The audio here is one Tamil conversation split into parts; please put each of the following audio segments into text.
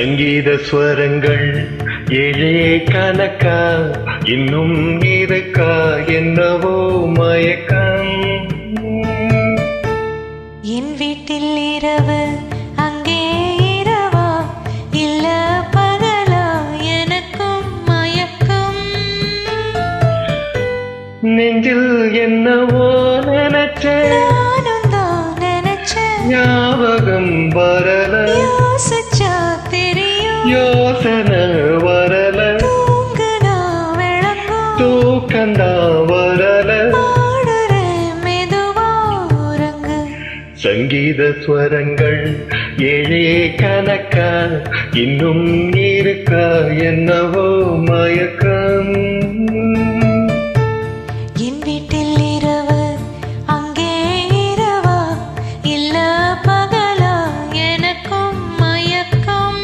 சங்கீத ஸ்வரங்கள் ஏழே கணக்கா இன்னும் இருக்கா என்னவோ மயக்கம். என் வீட்டில் இரவு அங்கே இரவா இல்ல பகலா எனக்கும் மயக்கம். நெஞ்சில் என்னவோ நினைச்சேன் நானும் தான் நினைச்சேன் ஞாபகம் வரல யோசிச்சா தெரியும் யோசனை வரல தூங்குனா விளங்கும் தூக்கந்தா வரல பாடுறேன் மெதுவா உறங்கு. சங்கீத ஸ்வரங்கள் ஏழே கணக்கா இன்னும் இருக்கா என்னவோ மயக்கம். என் வீட்டில் இரவு அங்கே இரவா இல்ல பகலா எனக்கும் மயக்கம்.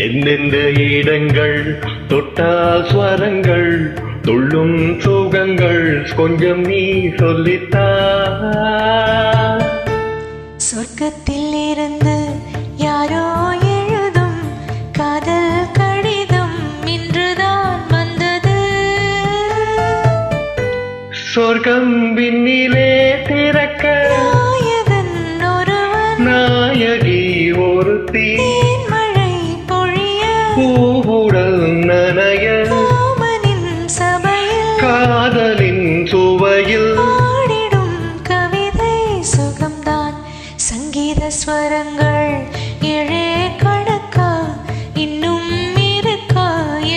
எந்தெந்த இடங்கள் தொட்டால் ஸ்வரங்கள் துள்ளும் சுகங்கள் கொஞ்சம் நீ சொல்லித்தா. சொர்க்கத்தில் இருந்து யாரோ எழுதும் காதல் கடிதம் இன்றுதான் வந்தது. சொர்க்கம் விண்ணிலே திறக்க நாயகன் ஒருவன் நாயகி ஒருத்தி தேன்மழை பொழிய பூவுடல் நனைய காமனின் சபையில் காதலின் சுவையில் பாடிடும் கவிதை சுகம்தான். சங்கீத ஸ்வரங்கள் ஏழே கணக்கா இன்னும் இருக்கா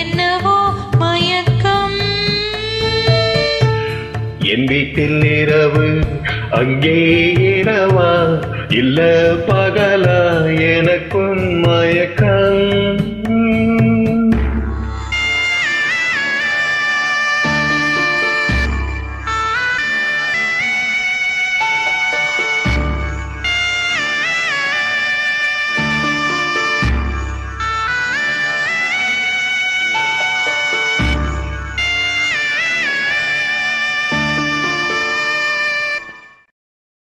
என்னவோ மயக்கம். என் வீட்டில் இரவு அங்கே இரவா இல்ல பகலா எனக்கும் மயக்கம்.